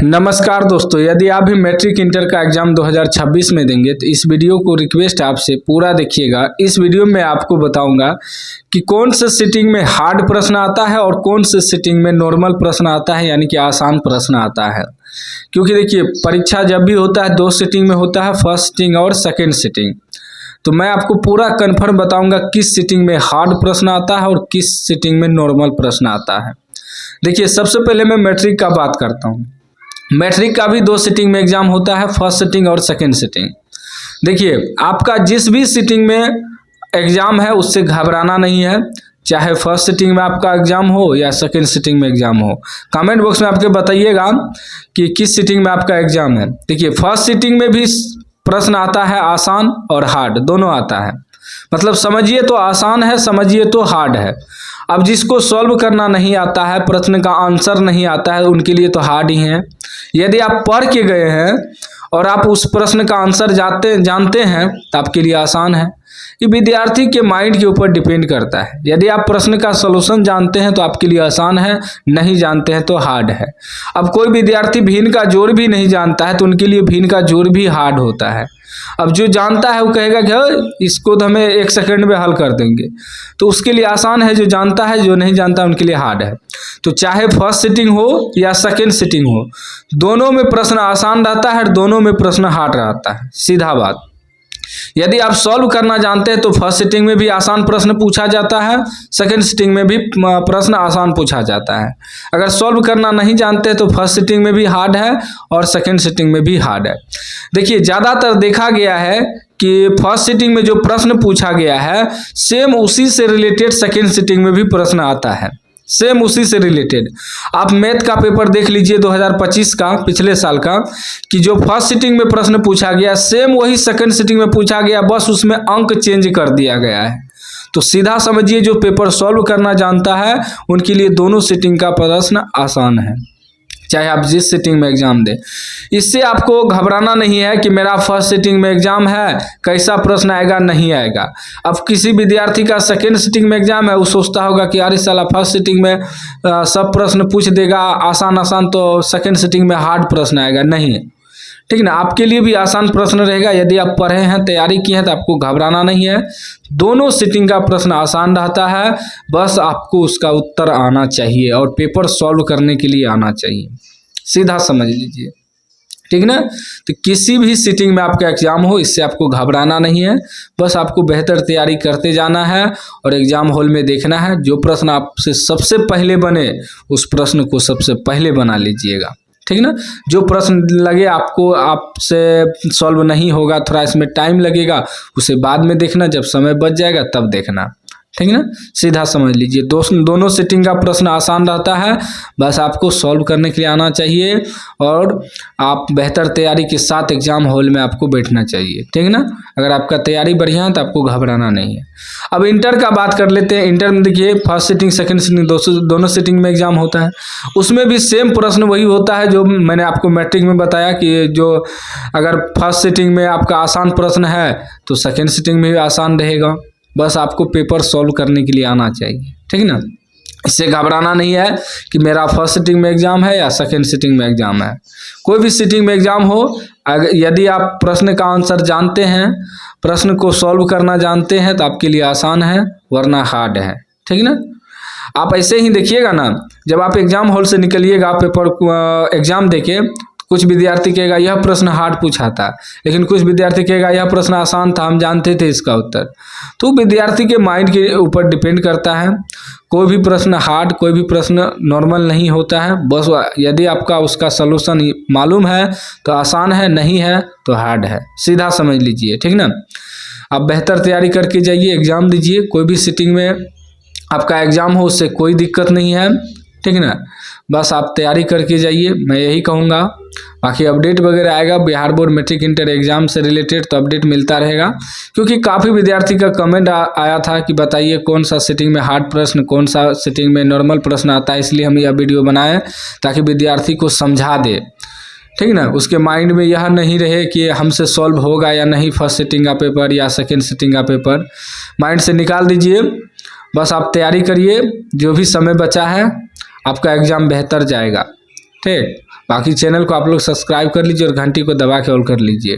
नमस्कार दोस्तों, यदि आप भी मैट्रिक इंटर का एग्जाम 2026 में देंगे तो इस वीडियो को रिक्वेस्ट आपसे पूरा देखिएगा। इस वीडियो में आपको बताऊंगा कि कौन से सिटिंग में हार्ड प्रश्न आता है और कौन से सिटिंग में नॉर्मल प्रश्न आता है, यानी कि आसान प्रश्न आता है। क्योंकि देखिए, परीक्षा जब भी होता है दो सिटिंग में होता है, फर्स्ट सिटिंग और सेकेंड सिटिंग। तो मैं आपको पूरा कन्फर्म बताऊंगा किस सिटिंग में हार्ड प्रश्न आता है और किस सिटिंग में नॉर्मल प्रश्न आता है। देखिए, सबसे पहले मैं मैट्रिक का बात करता हूँ। मैट्रिक का भी दो सिटिंग में एग्जाम होता है, फर्स्ट सिटिंग और सेकेंड सिटिंग। देखिए, आपका जिस भी सिटिंग में एग्जाम है उससे घबराना नहीं है, चाहे फर्स्ट सिटिंग में आपका एग्जाम हो या सेकेंड सिटिंग में एग्जाम हो। कमेंट बॉक्स में आपके बताइएगा कि किस सिटिंग में आपका एग्जाम है। देखिए, फर्स्ट सिटिंग में भी प्रश्न आता है आसान और हार्ड, दोनों आता है। मतलब समझिए तो आसान है, समझिए तो हार्ड है। अब जिसको सॉल्व करना नहीं आता है, प्रश्न का आंसर नहीं आता है, उनके लिए तो हार्ड ही है। यदि आप पढ़ के गए हैं और आप उस प्रश्न का आंसर जानते हैं तो आपके लिए आसान है। ये विद्यार्थी के माइंड के ऊपर डिपेंड करता है। यदि आप प्रश्न का सलूशन जानते हैं तो आपके लिए आसान है, नहीं जानते हैं तो हार्ड है। अब कोई विद्यार्थी भिन्न का जोड़ भी नहीं जानता है तो उनके लिए भिन्न का जोड़ भी हार्ड होता है। अब जो जानता है वो कहेगा कि इसको तो हमें 1 सेकंड में हल कर देंगे, तो उसके लिए आसान है जो जानता है। जो नहीं जानता उनके लिए हार्ड है। तो चाहे फर्स्ट सिटिंग हो या सेकेंड सिटिंग हो, दोनों में प्रश्न आसान रहता है और दोनों में प्रश्न हार्ड रहता है, सीधा बात। यदि आप सॉल्व करना जानते हैं तो फर्स्ट सिटिंग में भी आसान प्रश्न पूछा जाता है, सेकंड सिटिंग में भी प्रश्न आसान पूछा जाता है। अगर सॉल्व करना नहीं जानते हैं तो फर्स्ट सिटिंग में भी हार्ड है और सेकंड सिटिंग में भी हार्ड है। देखिए, ज़्यादातर देखा गया है कि फर्स्ट सिटिंग में जो प्रश्न पूछा गया है सेम उसी से रिलेटेड सेकंड सिटिंग में भी प्रश्न आता है, सेम उसी से रिलेटेड। आप मैथ का पेपर देख लीजिए 2025 का, पिछले साल का, कि जो फर्स्ट सिटिंग में प्रश्न पूछा गया सेम वही सेकंड सिटिंग में पूछा गया, बस उसमें अंक चेंज कर दिया गया है। तो सीधा समझिए, जो पेपर सॉल्व करना जानता है उनके लिए दोनों सिटिंग का प्रश्न आसान है, चाहे आप जिस सिटिंग में एग्जाम दें। इससे आपको घबराना नहीं है कि मेरा फर्स्ट सिटिंग में एग्जाम है, कैसा प्रश्न आएगा नहीं आएगा। अब किसी विद्यार्थी का सेकेंड सिटिंग में एग्जाम है, वो सोचता होगा कि यार इस साला फर्स्ट सिटिंग में सब प्रश्न पूछ देगा आसान आसान, तो सेकेंड सिटिंग में हार्ड प्रश्न आएगा। नहीं, ठीक ना, आपके लिए भी आसान प्रश्न रहेगा। यदि आप पढ़े हैं, तैयारी की है तो आपको घबराना नहीं है। दोनों सिटिंग का प्रश्न आसान रहता है, बस आपको उसका उत्तर आना चाहिए और पेपर सॉल्व करने के लिए आना चाहिए, सीधा समझ लीजिए, ठीक ना। तो किसी भी सिटिंग में आपका एग्जाम हो, इससे आपको घबराना नहीं है। बस आपको बेहतर तैयारी करते जाना है और एग्जाम हॉल में देखना है। जो प्रश्न आपसे सबसे पहले बने उस प्रश्न को सबसे पहले बना लीजिएगा, ठीक ना। जो प्रश्न लगे आपको आपसे सॉल्व नहीं होगा, थोड़ा इसमें टाइम लगेगा, उसे बाद में देखना, जब समय बच जाएगा तब देखना, ठीक ना। सीधा समझ लीजिए, दोनों सिटिंग का प्रश्न आसान रहता है, बस आपको सॉल्व करने के लिए आना चाहिए और आप बेहतर तैयारी के साथ एग्जाम हॉल में आपको बैठना चाहिए, ठीक ना। अगर आपका तैयारी बढ़िया है तो आपको घबराना नहीं है। अब इंटर का बात कर लेते हैं। इंटर में देखिए, फर्स्ट सिटिंग सेकंड सिटिंग दोनों सिटिंग में एग्जाम होता है। उसमें भी सेम प्रश्न वही होता है जो मैंने आपको मैट्रिक में बताया कि जो अगर फर्स्ट सिटिंग में आपका आसान प्रश्न है तो सेकेंड सिटिंग में भी आसान रहेगा। बस आपको पेपर सॉल्व करने के लिए आना चाहिए, ठीक ना। इससे घबराना नहीं है कि मेरा फर्स्ट सिटिंग में एग्जाम है या सेकेंड सिटिंग में एग्जाम है। कोई भी सिटिंग में एग्जाम हो, यदि आप प्रश्न का आंसर जानते हैं, प्रश्न को सॉल्व करना जानते हैं तो आपके लिए आसान है, वरना हार्ड है, ठीक ना। आप ऐसे ही देखिएगा ना, जब आप एग्जाम हॉल से निकलिएगा पेपर एग्जाम देके, कुछ विद्यार्थी कहेगा यह प्रश्न हार्ड पूछा था, लेकिन कुछ विद्यार्थी कहेगा यह प्रश्न आसान था, हम जानते थे इसका उत्तर। तो विद्यार्थी के माइंड के ऊपर डिपेंड करता है। कोई भी प्रश्न हार्ड, कोई भी प्रश्न नॉर्मल नहीं होता है। बस यदि आपका उसका सलूशन मालूम है तो आसान है, नहीं है तो हार्ड है, सीधा समझ लीजिए, ठीक ना। आप बेहतर तैयारी करके जाइए, एग्जाम दीजिए। कोई भी सिटिंग में आपका एग्जाम हो उससे कोई दिक्कत नहीं है, ठीक ना। बस आप तैयारी करके जाइए, मैं यही कहूँगा। बाकी अपडेट वगैरह आएगा Bihar board matric inter exam से रिलेटेड तो अपडेट मिलता रहेगा। क्योंकि काफ़ी विद्यार्थी का कमेंट आया था कि बताइए कौन सा सिटिंग में हार्ड प्रश्न, कौन सा सिटिंग में नॉर्मल प्रश्न आता है, इसलिए हम यह वीडियो बनाए ताकि विद्यार्थी को समझा दे, ठीक ना। उसके माइंड में यह नहीं रहे कि हमसे सॉल्व होगा या नहीं फर्स्ट सिटिंग का पेपर या सेकेंड सिटिंग का पेपर, माइंड से निकाल दीजिए। बस आप तैयारी करिए, जो भी समय बचा है आपका एग्ज़ाम बेहतर जाएगा, ठीक। बाकी चैनल को आप लोग सब्सक्राइब कर लीजिए और घंटी को दबा के ऑल कर लीजिए।